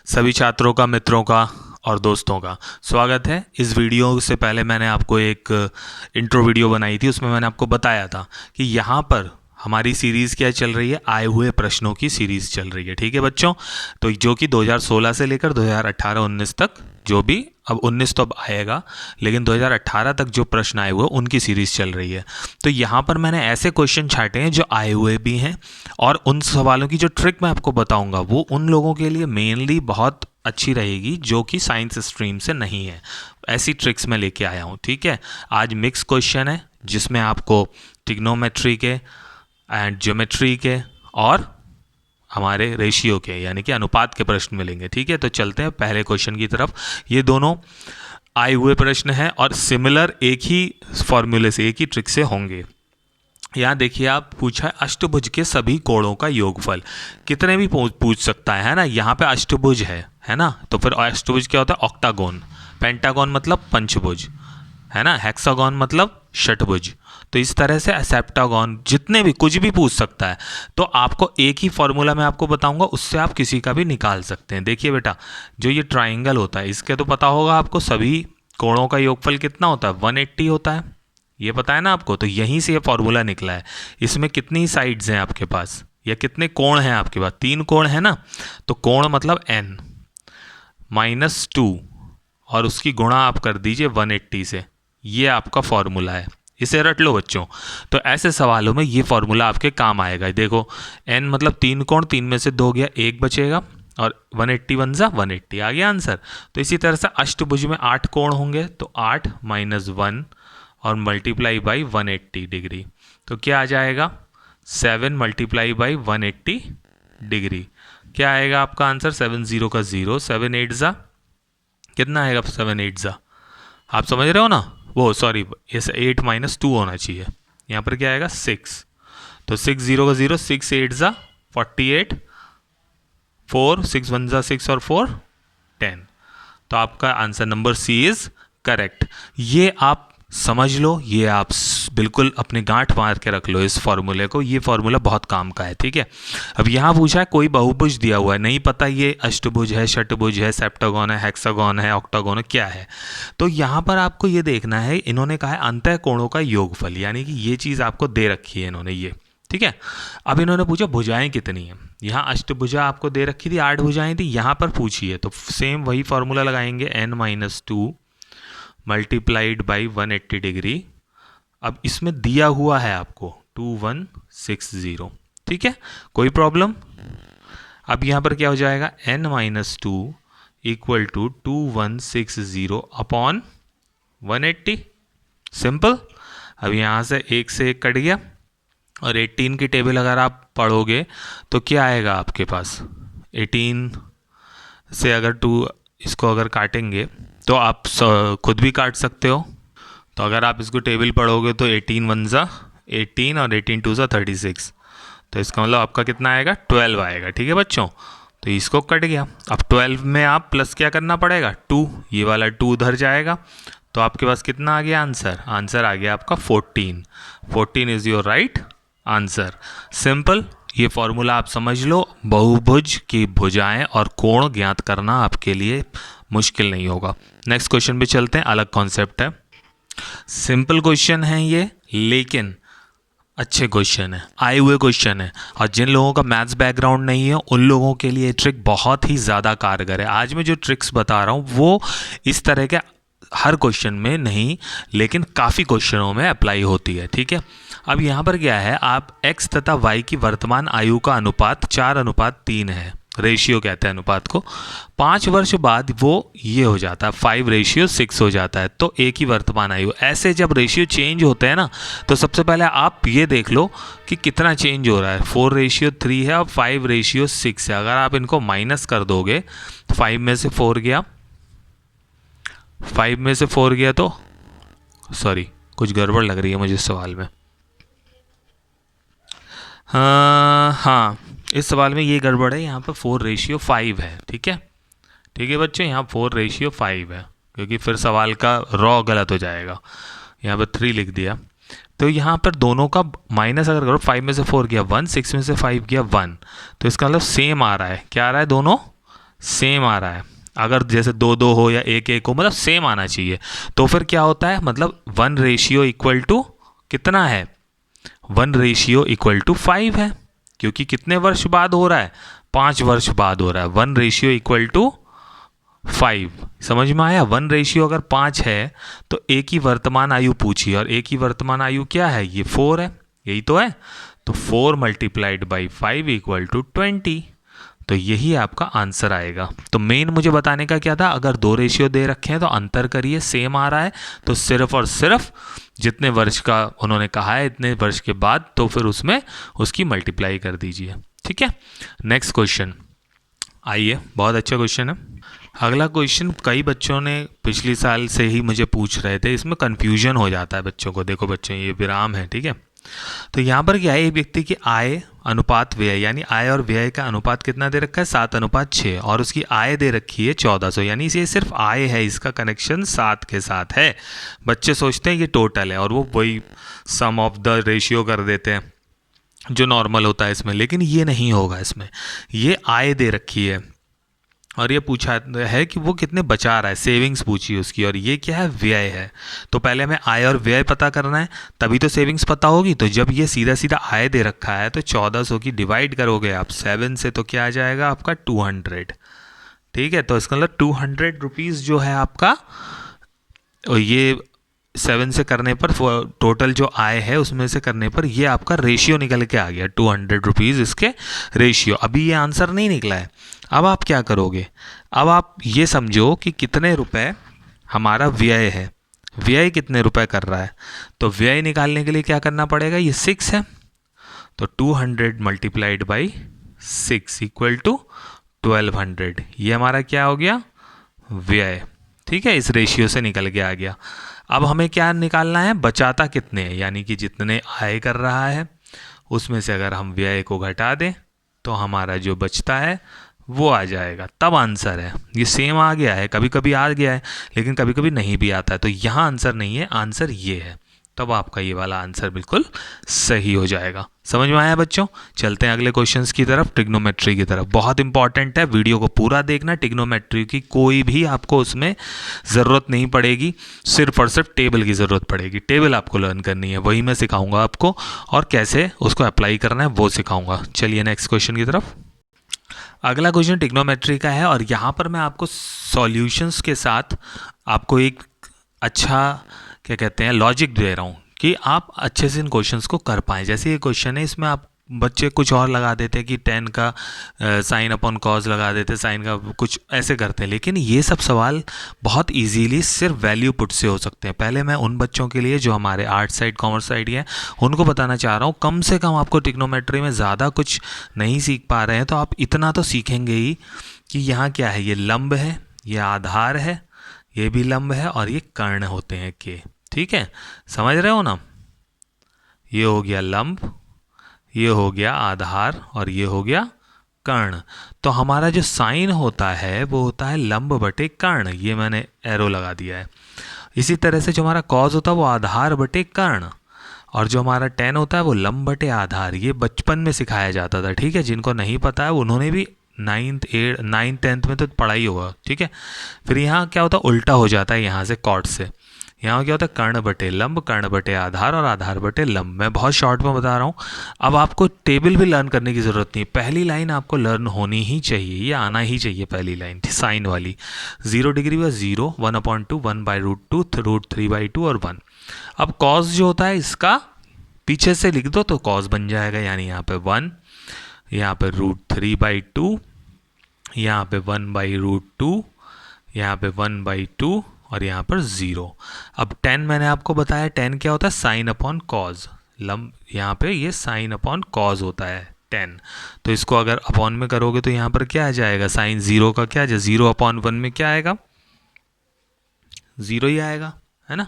सभी छात्रों का, मित्रों का और दोस्तों का स्वागत है। इस वीडियो से पहले मैंने आपको एक इंट्रो वीडियो बनाई थी, उसमें मैंने आपको बताया था कि यहाँ पर हमारी सीरीज़ क्या चल रही है, आए हुए प्रश्नों की सीरीज़ चल रही है। ठीक है बच्चों, तो जो कि 2016 से लेकर 2018-19 तक, जो भी अब 19 तो अब आएगा, लेकिन 2018 तक जो प्रश्न आए हुए उनकी सीरीज़ चल रही है। तो यहाँ पर मैंने ऐसे क्वेश्चन छांटे हैं जो आए हुए भी हैं, और उन सवालों की जो ट्रिक मैं आपको बताऊंगा वो उन लोगों के लिए मेनली बहुत अच्छी रहेगी जो कि साइंस स्ट्रीम से नहीं है। ऐसी ट्रिक्स मैं लेके आया हूँ। ठीक है, आज मिक्स क्वेश्चन है जिसमें आपको ट्रिग्नोमेट्री के एंड ज्योमेट्री के और हमारे रेशियो के यानी कि अनुपात के प्रश्न मिलेंगे। ठीक है, तो चलते हैं पहले क्वेश्चन की तरफ। ये दोनों आए हुए प्रश्न हैं और सिमिलर एक ही फॉर्मूले से, एक ही ट्रिक से होंगे। यहाँ देखिए, आप पूछा है अष्टभुज के सभी कोणों का योगफल। कितने भी पूछ सकता है ना। यहाँ पे अष्टभुज है ना, तो फिर अष्टभुज क्या होता है? ऑक्टागोन। पेंटागोन मतलब पंचभुज, है ना। हेक्सागोन मतलब षटभुज। तो इस तरह से सेप्टागोन, जितने भी, कुछ भी पूछ सकता है। तो आपको एक ही फॉर्मूला मैं आपको बताऊंगा, उससे आप किसी का भी निकाल सकते हैं। देखिए बेटा, जो ये ट्राइंगल होता है इसके तो पता होगा आपको, सभी कोणों का योगफल कितना होता है? 180 होता है, ये पता है ना आपको। तो यहीं से ये फॉर्मूला निकला है। इसमें कितनी साइड्स हैं आपके पास, या कितने कोण हैं आपके पास? 3 कोण है ना। तो कोण मतलब n -2 और उसकी गुणा आप कर दीजिए 180 से। ये आपका फॉर्मूला है, इसे रट लो बच्चों। तो ऐसे सवालों में ये फॉर्मूला आपके काम आएगा। देखो, n मतलब 3 कोण, 3 में से 2 गया, 1 बचेगा और 180 बन जा 180, आ गया आंसर। तो इसी तरह से अष्टभुज में 8 कोण होंगे, तो 8 - 1 और मल्टीप्लाई बाई 180 डिग्री। तो क्या आ जाएगा? 7 मल्टीप्लाई बाई 180 डिग्री। क्या आएगा आपका आंसर? 7 0 का 0, 7 8 जा कितना आएगा? 7 8 जा, आप समझ रहे हो ना। वो सॉरी, इस 8 -2 होना चाहिए। यहाँ पर क्या आएगा? 6। तो 6 0 का 0, 6 8 जा 48, 4 6 1 जा 6 और 4 10। तो आपका answer number C is correct. ये आप समझ लो, ये आप बिल्कुल अपने गांठ मार के रख लो इस फॉर्मूले को। ये फॉर्मूला बहुत काम का है। ठीक है, अब यहाँ पूछा है कोई बहुभुज दिया हुआ है, नहीं पता ये अष्टभुज है, षटभुज है, सेप्टागोन है, हेक्सागोन है, ऑक्टागोन है, क्या है। तो यहाँ पर आपको ये देखना है, इन्होंने कहा है अंतः कोणों का योगफल, यानी कि ये चीज़ आपको दे रखी है इन्होंने ये। ठीक है, अब इन्होंने पूछा भुजाएं कितनी है। यहाँ अष्टभुजा आपको दे रखी थी, 8 भुजाएं थी, यहाँ पर पूछी है तो सेम वही फॉर्मूला लगाएंगे, n -2 मल्टीप्लाइड बाई 180 डिग्री। अब इसमें दिया हुआ है आपको 2160। ठीक है, कोई प्रॉब्लम? अब यहाँ पर क्या हो जाएगा? n -2 equal to 2160 upon 180। Simple. अब यहाँ से 1 से 1 कट गया, और 18 की टेबल अगर आप पढ़ोगे तो क्या आएगा आपके पास? 18 से अगर 2 इसको अगर काटेंगे तो आप खुद भी काट सकते हो। तो अगर आप इसको टेबल पढ़ोगे तो 18 1 जा 18 और 18 2 जा 36। तो इसका मतलब आपका कितना आएगा? 12 आएगा। ठीक है बच्चों, तो इसको कट गया। अब 12 में आप प्लस क्या करना पड़ेगा? 2, ये वाला 2 उधर जाएगा। तो आपके पास कितना आ गया आंसर? आंसर आ गया आपका 14। 14 is your right answer. Simple, ये फॉर्मूला आप समझ लो। बहुभुज की भुजाएं और कोण ज्ञात करना आपके लिए मुश्किल नहीं होगा। नेक्स्ट क्वेश्चन पे चलते हैं, अलग कॉन्सेप्ट है। सिंपल क्वेश्चन है ये, लेकिन अच्छे क्वेश्चन है, आए हुए क्वेश्चन है, और जिन लोगों का मैथ्स बैकग्राउंड नहीं है उन लोगों के लिए ट्रिक बहुत ही ज़्यादा कारगर है। आज मैं जो ट्रिक्स बता रहा हूँ वो इस तरह के हर क्वेश्चन में नहीं, लेकिन काफ़ी क्वेश्चनों में अप्लाई होती है। ठीक है, अब यहाँ पर क्या है, आप x तथा y की वर्तमान आयु का अनुपात 4:3 है, रेशियो कहते हैं अनुपात को। 5 वर्ष बाद वो ये हो जाता है 5:6 हो जाता है। तो एक ही वर्तमान आयु। ऐसे जब रेशियो चेंज होते हैं ना, तो सबसे पहले आप ये देख लो कि कितना चेंज हो रहा है। 4:3 है और 5:6 है। अगर आप इनको माइनस कर दोगे, 5 में से 4 गया, 5 में से 4 गया, तो सॉरी कुछ गड़बड़ लग रही है मुझे इस सवाल में। हाँ, इस सवाल में ये गड़बड़ है, यहाँ पर 4:5 है। ठीक है, ठीक है बच्चों, यहाँ 4:5 है, क्योंकि फिर सवाल का रॉ गलत हो जाएगा। यहाँ पर 3 लिख दिया। तो यहाँ पर दोनों का माइनस अगर करो, 5 में से 4 गया 1, 6 में से 5 गया 1, तो इसका मतलब सेम आ रहा है। क्या आ रहा है? दोनों सेम आ रहा है, अगर जैसे 2-2 हो या 1-1 हो, मतलब सेम आना चाहिए। तो फिर क्या होता है, मतलब 1:= कितना है, 1:5 है, क्योंकि कितने वर्ष बाद हो रहा है, 5 वर्ष बाद हो रहा है। 1:5 समझ में आया। 1 अगर 5 है तो ए की वर्तमान आयु पूछी, और ए की वर्तमान आयु क्या है, ये 4 है, यही तो है। तो 4 × 5 = 20। तो यही आपका आंसर आएगा। तो मेन मुझे बताने का क्या था, अगर 2 रेशियो दे रखे हैं तो अंतर करिए, सेम आ रहा है तो सिर्फ और सिर्फ जितने वर्ष का उन्होंने कहा है इतने वर्ष के बाद, तो फिर उसमें उसकी मल्टीप्लाई कर दीजिए। ठीक है, नेक्स्ट क्वेश्चन आइए, बहुत अच्छा क्वेश्चन है। अगला क्वेश्चन कई बच्चों ने पिछले साल से ही मुझे पूछ रहे थे, इसमें कन्फ्यूजन हो जाता है बच्चों को। देखो बच्चों, ये विराम है, ठीक है। तो यहाँ पर क्या है, एक व्यक्ति की आय अनुपात व्यय, यानी आय और व्यय का अनुपात कितना दे रखा है, 7:6, और उसकी आय दे रखी है 1400, यानी ये सिर्फ आय है, इसका कनेक्शन 7 के साथ है। बच्चे सोचते हैं ये टोटल है, और वो वही सम ऑफ द रेशियो कर देते हैं जो नॉर्मल होता है इसमें, लेकिन ये नहीं होगा इसमें। ये आय दे रखी है और ये पूछा है कि वो कितने बचा रहा है, सेविंग्स पूछी उसकी, और ये क्या है, व्यय है। तो पहले हमें आय और व्यय पता करना है, तभी तो सेविंग्स पता होगी। तो जब ये सीधा सीधा आय दे रखा है तो 1400 की डिवाइड करोगे आप 7 से, तो क्या आ जाएगा आपका 200। ठीक है, तो इसका मतलब 200 रुपीज़ जो है आपका, और ये 7 से करने पर टोटल जो आय है उसमें से करने पर ये आपका रेशियो निकल के आ गया, 200 रुपीज़ इसके रेशियो। अभी ये आंसर नहीं निकला है। अब आप क्या करोगे, अब आप ये समझो कि कितने रुपए हमारा व्यय है, व्यय कितने रुपए कर रहा है। तो व्यय निकालने के लिए क्या करना पड़ेगा, ये 6 है, तो 200 × 6 = 1200। ये हमारा क्या हो गया, व्यय। ठीक है, इस रेशियो से निकल के आ गया। अब हमें क्या निकालना है, बचाता कितने है, यानी कि जितने आय कर रहा है उसमें से अगर हम व्यय को घटा दें तो हमारा जो बचता है वो आ जाएगा, तब आंसर है। ये सेम आ गया है, कभी कभी आ गया है लेकिन कभी कभी नहीं भी आता है, तो यहाँ आंसर नहीं है, आंसर ये है। तब आपका ये वाला आंसर बिल्कुल सही हो जाएगा। समझ में आया बच्चों। चलते हैं अगले क्वेश्चंस की तरफ, ट्रिग्नोमेट्री की तरफ। बहुत इंपॉर्टेंट है, वीडियो को पूरा देखना। ट्रिग्नोमेट्री की कोई भी आपको उसमें ज़रूरत नहीं पड़ेगी, सिर्फ और सिर्फ टेबल की ज़रूरत पड़ेगी। टेबल आपको लर्न करनी है, वही मैं सिखाऊंगा आपको, और कैसे उसको अप्लाई करना है वो सिखाऊंगा। चलिए नेक्स्ट क्वेश्चन की तरफ। अगला क्वेश्चन ट्रिग्नोमेट्री का है, और यहाँ पर मैं आपको सॉल्यूशंस के साथ आपको एक अच्छा क्या कहते हैं लॉजिक दे रहा हूँ कि आप अच्छे से इन क्वेश्चंस को कर पाएँ। जैसे ये क्वेश्चन है, इसमें आप बच्चे कुछ और लगा देते हैं कि 10 का साइन अपॉन कॉज लगा देते हैं, साइन का कुछ ऐसे करते हैं, लेकिन ये सब सवाल बहुत इजीली सिर्फ वैल्यू पुट से हो सकते हैं। पहले मैं उन बच्चों के लिए जो हमारे आर्ट साइड कॉमर्स साइड हैं उनको बताना चाह रहा हूँ, कम से कम आपको ट्रिग्नोमेट्री में ज़्यादा कुछ नहीं सीख पा रहे हैं तो आप इतना तो सीखेंगे ही कि यहाँ क्या है, ये लंब है, ये आधार है, ये भी लंब है, और ये कर्ण होते हैं के। ठीक है, समझ रहे हो ना। ये हो गया लंब, ये हो गया आधार, और ये हो गया कर्ण। तो हमारा जो साइन होता है वो होता है लंब बटे कर्ण, ये मैंने एरो लगा दिया है। इसी तरह से जो हमारा कॉज होता है वो आधार बटे कर्ण, और जो हमारा टेन होता है वो लंब बटे आधार। ये बचपन में सिखाया जाता था, ठीक है। जिनको नहीं पता है उन्होंने भी 9th 10th में तो पढ़ाई होगा, ठीक है। फिर यहाँ क्या होता है, उल्टा हो जाता है, यहाँ से कॉट से यहाँ क्या होता है, कर्ण बटे लंब, कर्ण बटे आधार, और आधार बटे लंब। मैं बहुत शॉर्ट में बता रहा हूँ। अब आपको टेबल भी लर्न करने की ज़रूरत नहीं, पहली लाइन आपको लर्न होनी ही चाहिए, ये आना ही चाहिए पहली लाइन, साइन वाली। 0 डिग्री व 0, 1/2, 1/√2, √3/2 और 1। अब कॉस जो होता है इसका पीछे से लिख दो तो कॉस बन जाएगा, यानी यहाँ पे 1, यहाँ पे √3/2, यहाँ पे 1/√2, यहाँ पे 1/2, और यहाँ पर 0। अब 10 मैंने आपको बताया, 10 क्या होता है, साइन अपॉन कॉज। लंब यहाँ पे ये साइन अपॉन कॉज होता है 10। तो इसको अगर अपॉन में करोगे तो यहाँ पर क्या आ जाएगा, साइन 0 का क्या, 0/1 में क्या आएगा, 0 ही आएगा, है ना।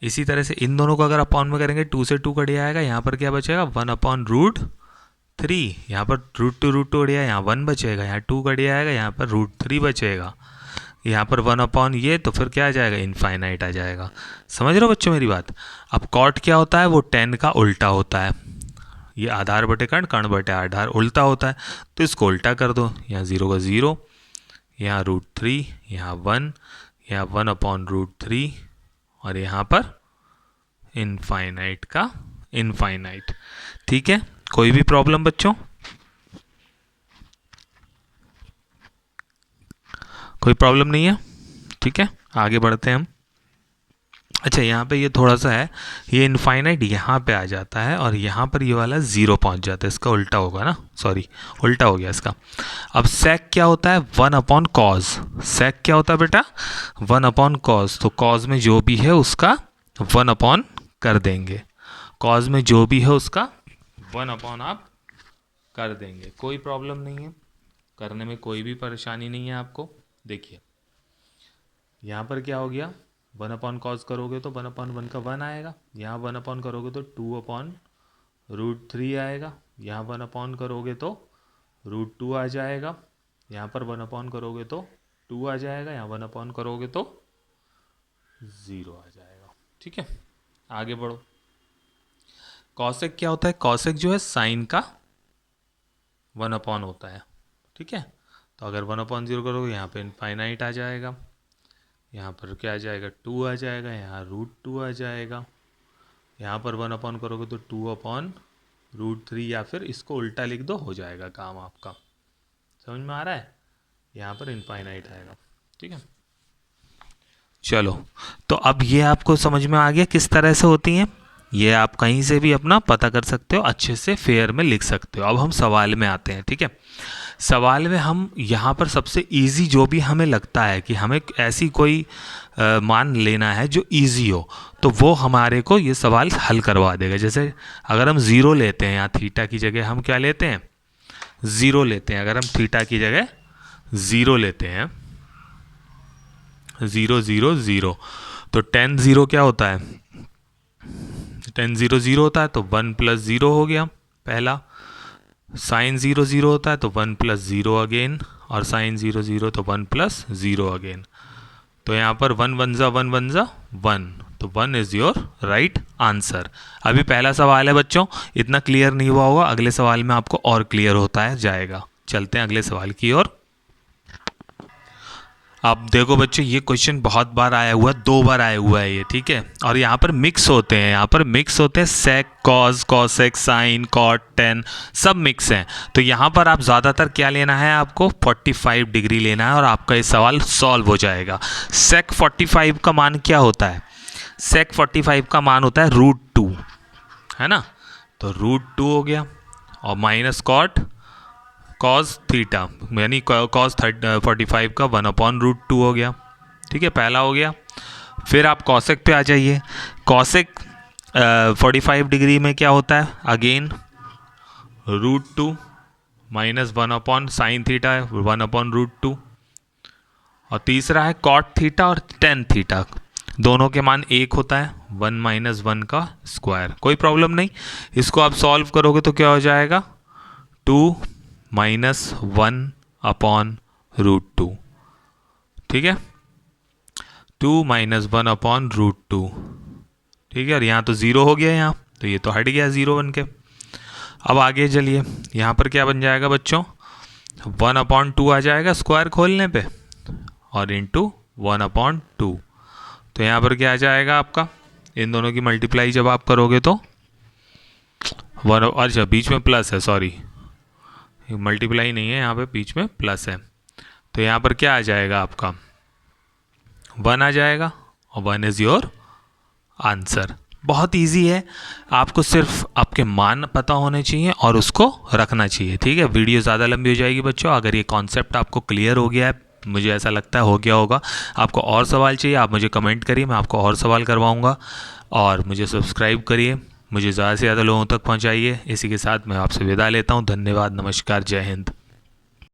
इसी तरह से इन दोनों को अगर अपॉन में करेंगे, 2 से 2 कट जाएगा, यहाँ पर क्या बचेगा, 1/√3। यहाँ पर √2 कट गया, यहाँ 1 बचेगा, यहाँ 2 कट जाएगा, यहाँ पर √3 बचेगा, यहाँ पर 1/, ये तो फिर क्या आ जाएगा, इनफाइनाइट आ जाएगा। समझ रहे हो बच्चों मेरी बात। अब कॉट क्या होता है, वो 10 का उल्टा होता है। ये आधार बटे कर्ण, कर्ण बटे आधार उल्टा होता है, तो इसको उल्टा कर दो, यहाँ 0 का 0, यहाँ √3, यहाँ 1, यहाँ 1/√3 और यहाँ पर इनफाइनाइट का इनफाइनाइट। ठीक है, कोई भी प्रॉब्लम बच्चों? कोई प्रॉब्लम नहीं है? ठीक है, आगे बढ़ते हैं हम। अच्छा, यहाँ पे ये थोड़ा सा है, ये इनफाइनाइट यहाँ पे आ जाता है और यहाँ पर ये वाला 0 पहुँच जाता है। इसका उल्टा होगा ना, सॉरी उल्टा हो गया इसका। अब सेक क्या होता है? 1/cos। सेक क्या होता है बेटा? 1/cos। तो cos में जो भी है उसका 1/ कर देंगे। cos में जो भी है उसका 1/ आप कर देंगे। कोई प्रॉब्लम नहीं है, करने में कोई भी परेशानी नहीं है आपको। देखिए यहाँ पर क्या हो गया, 1/cos करोगे तो 1/1 का 1 आएगा, यहाँ 1/ करोगे तो 2/√3 आएगा, यहाँ 1/ करोगे तो √2 आ जाएगा, यहाँ पर 1/ करोगे तो 2 आ जाएगा, यहाँ 1/ करोगे तो 0 आ जाएगा। ठीक है, आगे बढ़ो। कॉसेक क्या होता है? कॉसेक जो है साइन का 1/ होता है। ठीक है, तो अगर 1/0 करोगे यहाँ पे इनफाइनाइट आ जाएगा, यहाँ पर क्या आ जाएगा? 2 आ जाएगा, यहाँ √2 आ जाएगा, यहाँ पर 1/ करोगे तो 2/√3 या फिर इसको उल्टा लिख दो, हो जाएगा काम आपका। समझ में आ रहा है? यहाँ पर इनफाइनाइट आएगा। ठीक है, चलो तो अब ये आपको समझ में आ गया किस तरह से होती हैं। ये आप कहीं से भी अपना पता कर सकते हो, अच्छे से फेयर में लिख सकते हो। अब हम सवाल में आते हैं। ठीक है, सवाल में हम यहाँ पर सबसे इजी जो भी हमें लगता है कि हमें ऐसी कोई मान लेना है जो इजी हो, तो वो हमारे को ये सवाल हल करवा देगा। जैसे अगर हम 0 लेते हैं, यहाँ थीटा की जगह हम क्या लेते हैं? 0 लेते हैं। अगर हम थीटा की जगह 0 लेते हैं, 0 0 0, तो tan 0 क्या होता है? tan 0 0 होता है तो 1 + 0 हो गया पहला। साइन 0 0 होता है तो 1 + 0 अगेन, और साइन 0 0 तो 1 + 0 अगेन। तो यहाँ पर 1 1 ज़ा 1 1 ज़ा 1, तो 1 इज़ योर राइट आंसर। अभी पहला सवाल है बच्चों, इतना क्लियर नहीं हुआ होगा, अगले सवाल में आपको और क्लियर होता है जाएगा। चलते हैं अगले सवाल की ओर। अब देखो बच्चों, ये क्वेश्चन बहुत बार आया हुआ है, 2 बार आया हुआ है ये। ठीक है, और यहाँ पर मिक्स होते हैं, यहाँ पर मिक्स होते हैं sec, cos, cosec, sine, cot, tan, सब मिक्स हैं। तो यहाँ पर आप ज़्यादातर क्या लेना है? आपको 45 डिग्री लेना है और आपका ये सवाल सॉल्व हो जाएगा। सेक 45 का मान क्या होता है? सेक 45 का मान होता है √2, है ना? तो √2 हो गया, और माइनस कॉट कॉस थीटा, यानी कॉस 45 का 1/√2 हो गया। ठीक है, पहला हो गया। फिर आप कॉसेक पे आ जाइए। कॉसेक 45 डिग्री में क्या होता है? अगेन √2 माइनस 1/साइन थीटा है 1/√2। और तीसरा है कॉट थीटा और टेन थीटा, दोनों के मान 1 होता है, 1 - 1 का स्क्वायर। कोई प्रॉब्लम नहीं, इसको आप सॉल्व करोगे तो क्या हो जाएगा? 2 - 1/√2। ठीक है, 2 - 1/√2। ठीक है, और यहाँ तो 0 हो गया, यहाँ तो ये तो हट गया 0 बन के। अब आगे चलिए, यहाँ पर क्या बन जाएगा बच्चों? 1/2 आ जाएगा स्क्वायर खोलने पे, और इंटू 1/2। तो यहाँ पर क्या आ जाएगा आपका? इन दोनों की मल्टीप्लाई जब आप करोगे तो 1, अच्छा बीच में प्लस है, सॉरी मल्टीप्लाई नहीं है, यहाँ पे बीच में प्लस है। तो यहाँ पर क्या आ जाएगा आपका? 1 आ जाएगा, और 1 इज़ योर आंसर। बहुत इजी है, आपको सिर्फ आपके मान पता होने चाहिए और उसको रखना चाहिए। ठीक है, वीडियो ज़्यादा लंबी हो जाएगी बच्चों। अगर ये कॉन्सेप्ट आपको क्लियर हो गया है, मुझे ऐसा लगता है हो गया होगा, आपको और सवाल चाहिए आप मुझे कमेंट करिए, मैं आपको और सवाल करवाऊँगा। और मुझे सब्सक्राइब करिए, मुझे ज़्यादा से ज़्यादा लोगों तक पहुँचाइए। इसी के साथ मैं आपसे विदा लेता हूँ। धन्यवाद, नमस्कार, जय हिंद।